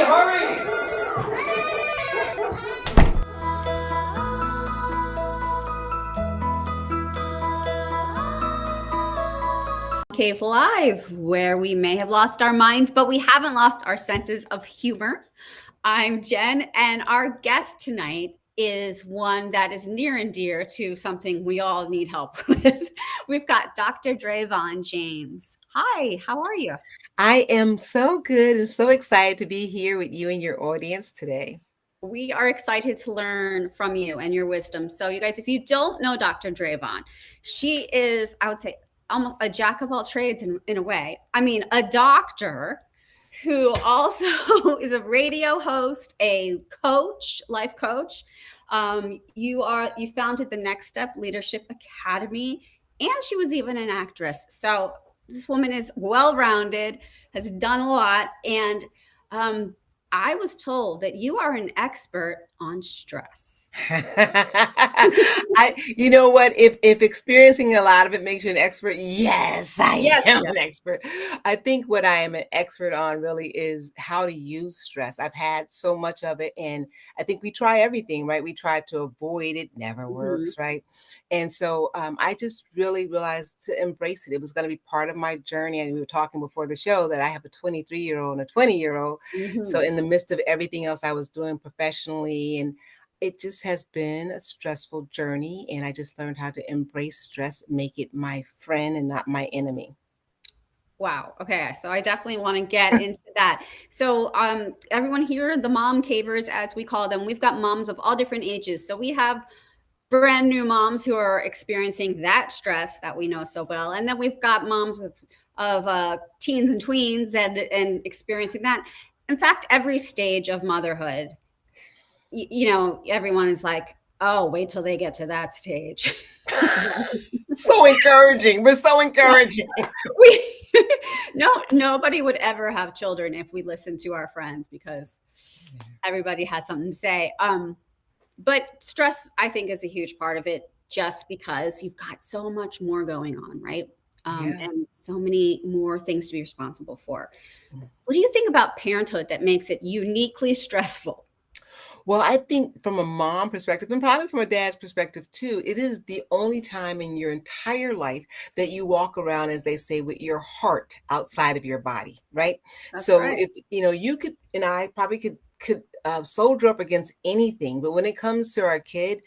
hurry! Cave Live, where we may have lost our minds, but we haven't lost our senses of humor. I'm Jen, and our guest tonight is one that is near and dear to something we all need help with. We've got Dr. Dravon James. Hi, how are you? I am so good and so excited to be here with you and your audience today. We are excited to learn from you and your wisdom. So, you guys, if you don't know Dr. Dravon, she is, I would say, almost a jack of all trades in a way. I mean, a doctor who also is a radio host, a coach, life coach. You founded the Next Step Leadership Academy, and she was even an actress. So this woman is well-rounded, has done a lot, and I was told that you are an expert on stress. You know what? If experiencing a lot of it makes you an expert, yes, I Yes, am yes. an expert. I think what I am an expert on really is how to use stress. I've had so much of it, and I think we try everything, right? We try to avoid it, never Mhm. works, right? And so I just really realized to embrace it. It was going to be part of my journey. And we were talking before the show that I have a 23-year-old and a 20-year-old. So Mhm. in the midst of everything else I was doing professionally, and it just has been a stressful journey, and I just learned how to embrace stress, make it my friend and not my enemy. Wow. Okay. So I definitely want to get into that. So everyone here, the mom cavers, as we call them, we've got moms of all different ages. So we have brand new moms who are experiencing that stress that we know so well, and then we've got moms of teens and tweens and experiencing that. In fact, every stage of motherhood, everyone is like, oh, wait till they get to that stage. So encouraging. We're so encouraging. we nobody would ever have children if we listened to our friends, because everybody has something to say. But stress, I think, is a huge part of it, just because you've got so much more going on, right? Yeah. And so many more things to be responsible for. What do you think about parenthood that makes it uniquely stressful? Well, I think from a mom perspective, and probably from a dad's perspective too, it is the only time in your entire life that you walk around, as they say, with your heart outside of your body, right? That's So right. if you could, and I probably could soldier up against anything, but when it comes to our kid,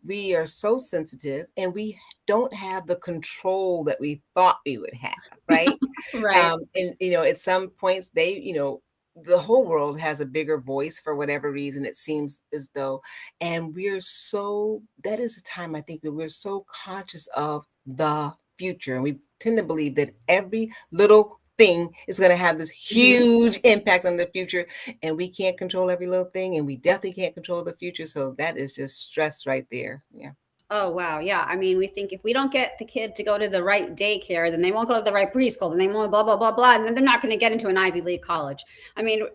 we are so sensitive, and we don't have the control that we thought we would have, right? Right. And at some points the whole world has a bigger voice for whatever reason, it seems as though. And that is a time, I think, that we're so conscious of the future, and we tend to believe that every little thing is going to have this Mhm. huge impact on the future, and we can't control every little thing, and we definitely can't control the future. So that is just stress right there. Yeah. Oh, wow. Yeah. I mean, we think if we don't get the kid to go to the right daycare, then they won't go to the right preschool, then they won't blah, blah, blah, blah. And then they're not going to get into an Ivy League college. I mean,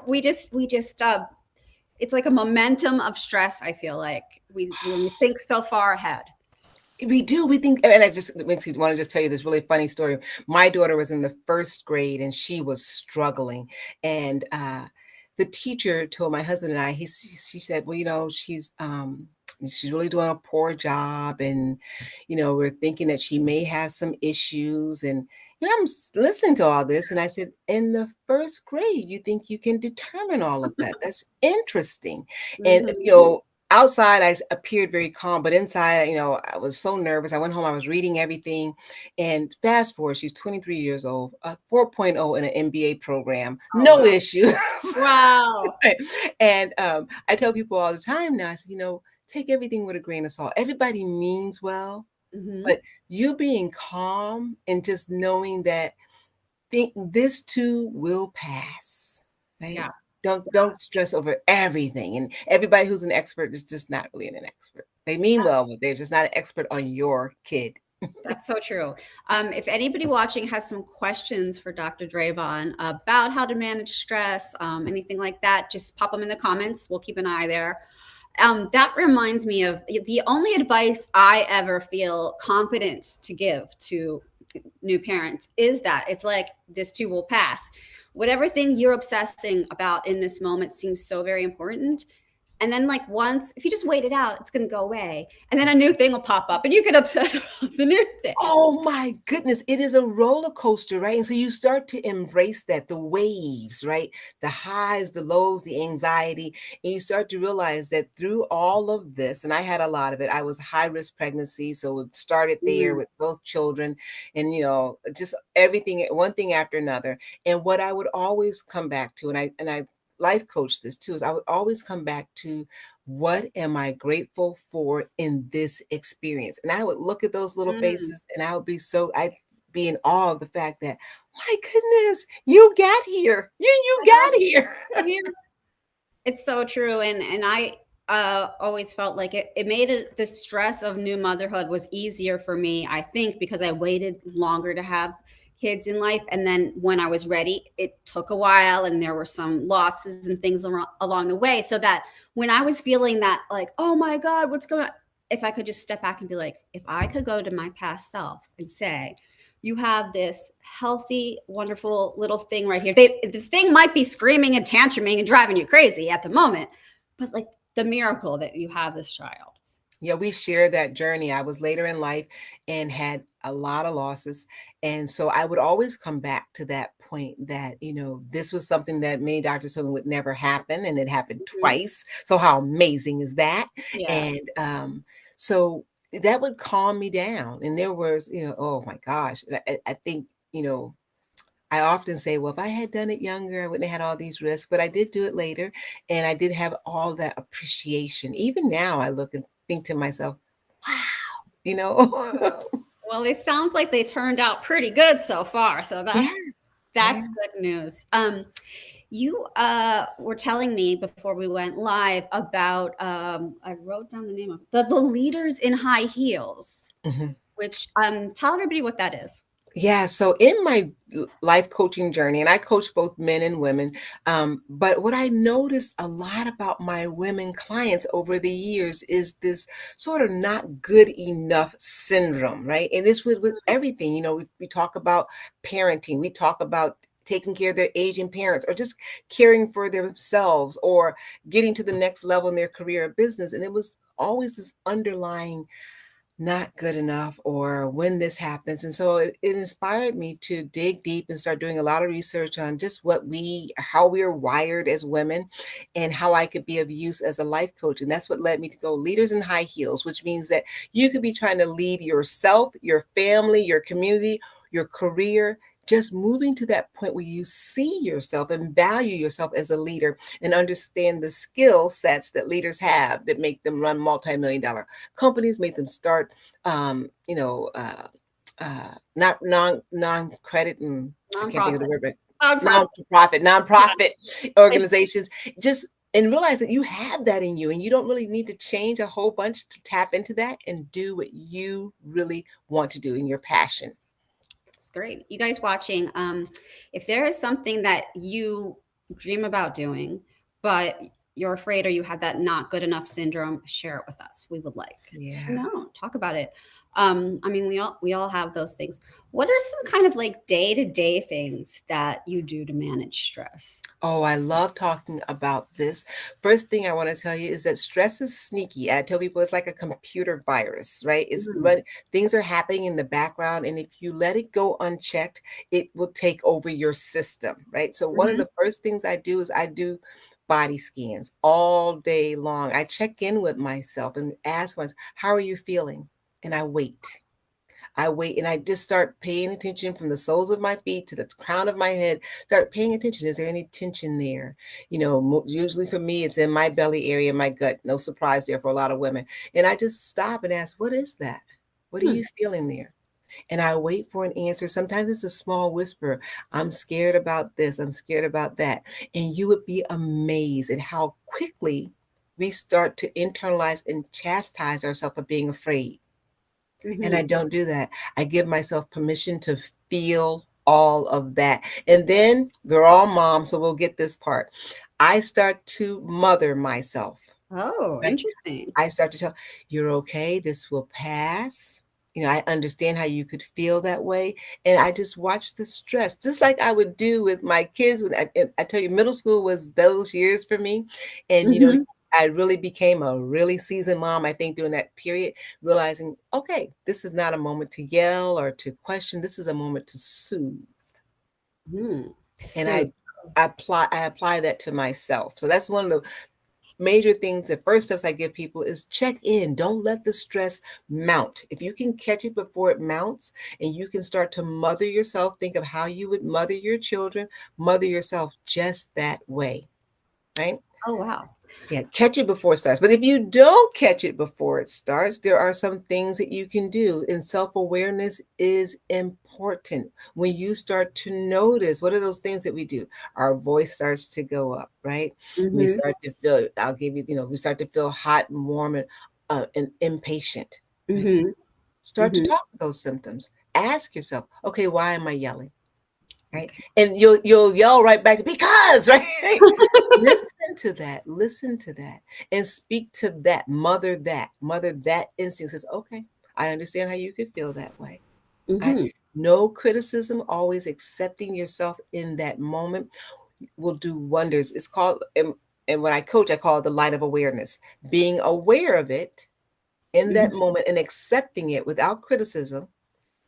we just, it's like a momentum of stress. I feel like when we think so far ahead. We do. We think, and I just it makes me want to just tell you this really funny story. My daughter was in the first grade, and she was struggling. And the teacher told my husband and I, she said, well, she's really doing a poor job, and we're thinking that she may have some issues. And I'm listening to all this, and I said, in the first grade, you think you can determine all of that? That's interesting. And Mhm. outside I appeared very calm, but inside, I was so nervous. I went home, I was reading everything. And fast forward, she's 23 years old, a 4.0 in an MBA program, Oh, no wow. issues. Wow. And I tell people all the time now, I said, take everything with a grain of salt. Everybody means well, Hmm. but you being calm and just knowing that this too will pass, right? Yeah. Don't stress over everything. And everybody who's an expert is just not really an expert. They mean well, but they're just not an expert on your kid. That's so true. If anybody watching has some questions for Dr. Dravon about how to manage stress, anything like that, just pop them in the comments. We'll keep an eye there. That reminds me of the only advice I ever feel confident to give to new parents is that it's like, this too will pass. whatever thing you're obsessing about in this moment seems so very important. And then, like, once, if you just wait it out, it's going to go away. And then a new thing will pop up and you can obsess about the new thing. Oh my goodness, it is a roller coaster, right? And so you start to embrace that, the waves, right? The highs, the lows, the anxiety. And you start to realize that through all of this, and I had a lot of it, I was high risk pregnancy. So it started there Mm, with both children and, just everything, one thing after another. And what I would always come back to, and I life coach this too, is I would always come back to what am I grateful for in this experience? And I would look at those little mm. faces and I'd be in awe of the fact that, my goodness, you got here. You I got got here. here. I'm here. It's so true. And I always felt like it made it, the stress of new motherhood was easier for me, I think, because I waited longer to have kids in life. And then when I was ready, it took a while and there were some losses and things along the way. So that when I was feeling that, like, oh my God, what's going on? If I could just step back and be like, if I could go to my past self and say, you have this healthy, wonderful little thing right here. The thing might be screaming and tantruming and driving you crazy at the moment, but like the miracle that you have this child. Yeah, we share that journey. I was later in life and had a lot of losses. And so I would always come back to that point that, this was something that many doctors told me would never happen. And it happened Mhm. twice. So how amazing is that? Yeah. And so that would calm me down. And there was, oh my gosh, I think, I often say, well, if I had done it younger, I wouldn't have had all these risks, but I did do it later. And I did have all that appreciation. Even now, I look and think to myself, wow, you know? Well, it sounds like they turned out pretty good so far. So Yeah, yeah. that's good news. You were telling me before we went live about, I wrote down the name of the leaders in high heels, Mhm. which, tell everybody what that is. Yeah, so in my life coaching journey, and I coach both men and women, but what I noticed a lot about my women clients over the years is this sort of not good enough syndrome, right? And it's with everything. We talk about parenting, we talk about taking care of their aging parents, or just caring for themselves, or getting to the next level in their career or business. And it was always this underlying not good enough, or when this happens. And so it inspired me to dig deep and start doing a lot of research on just how we are wired as women, and how I could be of use as a life coach. And that's what led me to go leaders in high heels, which means that you could be trying to lead yourself, your family, your community, your career, just moving to that point where you see yourself and value yourself as a leader, and understand the skill sets that leaders have that make them run multi-million-dollar companies, make them start not non-credit, and I can't think of the Nonprofit. word, but Nonprofit. Yeah. nonprofit Like, organizations. Just and realize that you have that in you, and you don't really need to change a whole bunch to tap into that and do what you really want to do in your passion. it's great. You guys watching, if there is something that you dream about doing, but you're afraid or you have that not good enough syndrome, share it with us. We would like to Yeah. know. Talk about it. I mean, we all have those things. What are some kind of like day-to-day things that you do to manage stress? Oh, I love talking about this. First thing I want to tell you is that stress is sneaky. I tell people it's like a computer virus, right? Mm, Things are happening in the background, and if you let it go unchecked, it will take over your system, right? So one of mhm. the first things I do is I do body scans all day long. I check in with myself and ask myself, "How are you feeling?" And I wait. I wait and I just start paying attention from the soles of my feet to the crown of my head. Start paying attention. Is there any tension there? Usually for me, it's in my belly area, my gut. No surprise there for a lot of women. And I just stop and ask, what is that? What are Hmm. you feeling there? And I wait for an answer. Sometimes it's a small whisper. I'm scared about this. I'm scared about that. And you would be amazed at how quickly we start to internalize and chastise ourselves for being afraid. And I Mhm. don't do that. I give myself permission to feel all of that. And then we're all moms, so we'll get this part. I start to mother myself. Oh, Okay? interesting. I start to tell, you're okay. This will pass. I understand how you could feel that way. And I just watched the stress, just like I would do with my kids. I tell you, middle school was those years for me. And, Mhm. I really became a really seasoned mom, I think, during that period, realizing, okay, this is not a moment to yell or to question. This is a moment to soothe. Mm. And So I apply that to myself. So that's one of the major things, the first steps I give people is check in. Don't let the stress mount. If you can catch it before it mounts and you can start to mother yourself, think of how you would mother your children, mother yourself just that way, right? oh, wow. Yeah, catch it before it starts. But if you don't catch it before it starts, there are some things that you can do. And self awareness is important. When you start to notice, what are those things that we do? Our voice starts to go up, right? We Mhm. start to feel, I'll give you, we start to feel hot and warm and impatient, right? Mhm. Start to Mhm. talk with those symptoms. Ask yourself, okay, why am I yelling? Right? Okay. And you'll yell right back to because, right? Listen to that, and speak to that, mother that instinct says, okay, I understand how you could feel that way. I Mhm. No criticism, always accepting yourself in that moment will do wonders. It's called and when I coach, I call it the light of awareness. Being aware of it in Mhm. that moment and accepting it without criticism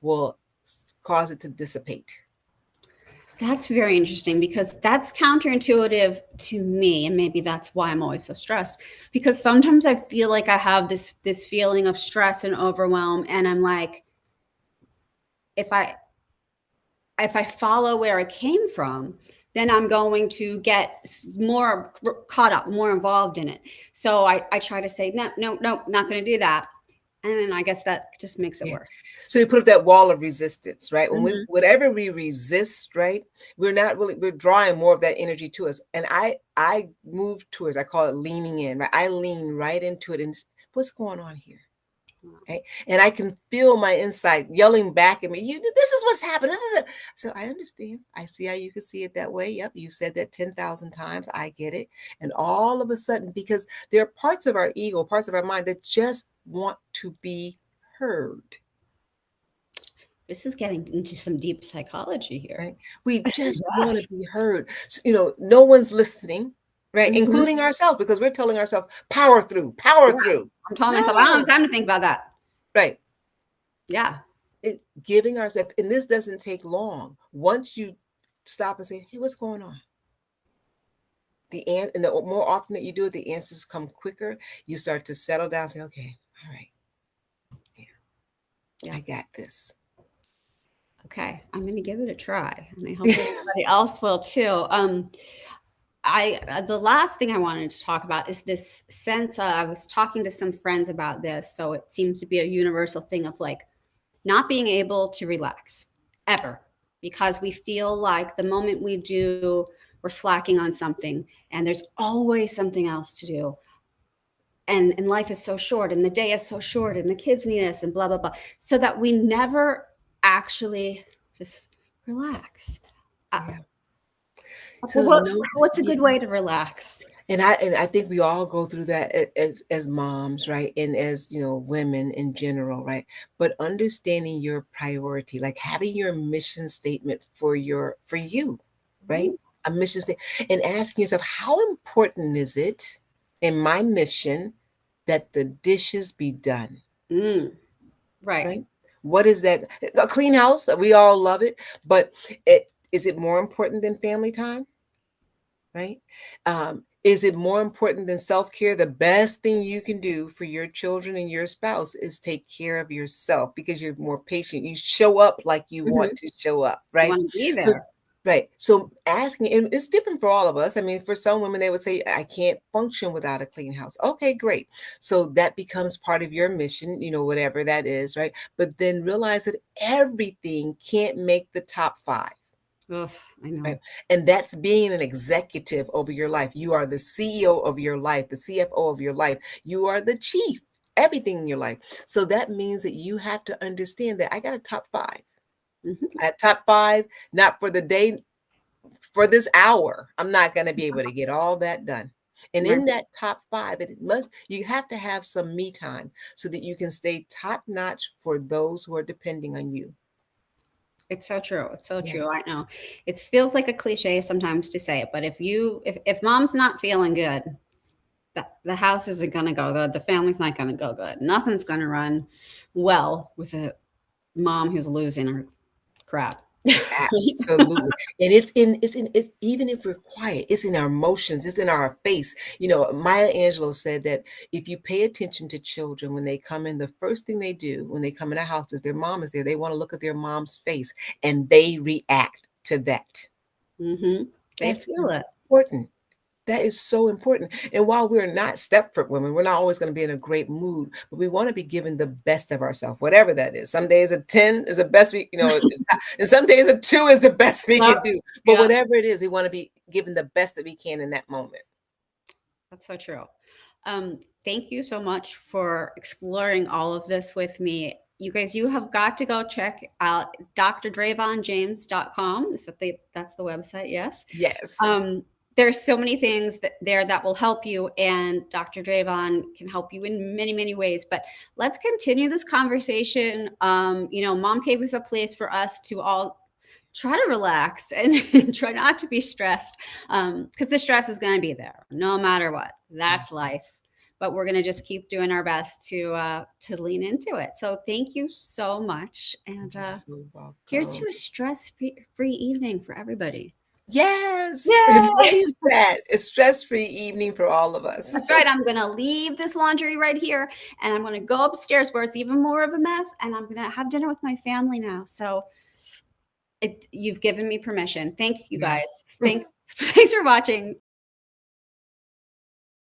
will cause it to dissipate. That's very interesting because that's counterintuitive to me, and maybe that's why I'm always so stressed. Because sometimes I feel like I have this feeling of stress and overwhelm, and I'm like, if I if I follow where it came from, then I'm going to get more caught up, more involved in it. So I try to say, no, no, no, not going to do that. And then I guess that just makes it Yeah. worse. So you put up that wall of resistance, right? When we Hmm. whatever we resist, right? We're drawing more of that energy to us. And I move towards, I call it leaning in, right? I lean right into it and what's going on here? Right? And I can feel my inside yelling back at me, this is what's happening. So I understand. I see how you can see it that way. Yep, you said that 10,000 times. I get it. And all of a sudden, because there are parts of our ego, parts of our mind that just want to be heard. This is getting into some deep psychology here. Right? We just want to Yes. be heard. No one's listening, right? Hmm. Including ourselves, because we're telling ourselves, power through, power Yeah. through. I'm telling myself, I don't have No, time to think about that. right. Yeah. Giving ourselves, and this doesn't take long. Once you stop and say, hey, what's going on? And the more often that you do it, the answers come quicker. You start to settle down, say, okay, all right, Yeah. yeah, I got this. Okay. I'm going to give it a try. And I hope everybody else will too. The last thing I wanted to talk about is this sense of, I was talking to some friends about this, so it seems to be a universal thing of like not being able to relax ever, because we feel like the moment we do, we're slacking on something, and there's always something else to do, and life is so short, and the day is so short, and the kids need us, and blah blah blah, so that we never actually just relax. uh, Yeah. So what, no, what's a yeah. good way to relax? And I think we all go through that as moms, right? And as women in general, right? But understanding your priority, like having your mission statement for you, right? A mission statement, and asking yourself, how important is it in my mission that the dishes be done, Mm, right. right? What is that? A clean house, we all love it, but is it more important than family time? Right? Is it more important than self care? The best thing you can do for your children and your spouse is take care of yourself because you're more patient. You show up like you Hmm. want to show up, You right? want to be So, there. right. So, asking, and it's different for all of us. I mean, for some women, they would say, I can't function without a clean house. Okay, great. So, that becomes part of your mission, whatever that is, right? But then realize that everything can't make the top five. Ugh, I know. Right. And that's being an executive over your life. You are the CEO of your life, the CFO of your life. You are the chief, everything in your life. So that means that you have to understand that I got a top five. Hmm. At top five, not for the day, for this hour. I'm not going to be able to get all that done. And Right. in that top 5, you have to have some me time so that you can stay top notch for those who are depending on you. It's so true. It's so Yeah. true. I know. It feels like a cliche sometimes to say it, but if mom's not feeling good, the house isn't gonna go good. The family's not gonna go good. Nothing's gonna run well with a mom who's losing her crap. Absolutely. And it's even if we're quiet, it's in our emotions, it's in our face. Maya Angelou said that if you pay attention to children when they come in, the first thing they do when they come in a house, if their mom is there, they want to look at their mom's face and they react to that. Mm-hmm. They That's feel it. important. That is so important. And while we're not Stepford women, we're not always going to be in a great mood, but we want to be given the best of ourselves, whatever that is. Some days a 10 is the best and some days a 2 is the best we Yep. can do. But Yep. whatever it is, we want to be given the best that we can in that moment. That's so true. Thank you so much for exploring all of this with me. You guys, you have got to go check out dravonjames.com. That's the website, yes. Yes. There's so many things there that will help you, and Dr. Dravon can help you in many, many ways. But let's continue this conversation. Mom Cave is a place for us to all try to relax and try not to be stressed, because the stress is going to be there no matter what. That's life. But we're going to just keep doing our best to lean into it. So thank you so much. And You're so welcome. here's to a stress-free evening for everybody. Yes. Yay! Embrace that. A stress-free evening for all of us. That's right. I'm going to leave this laundry right here, and I'm going to go upstairs where it's even more of a mess, and I'm going to have dinner with my family now. So you've given me permission. Thank you guys. Yes. Thanks for watching.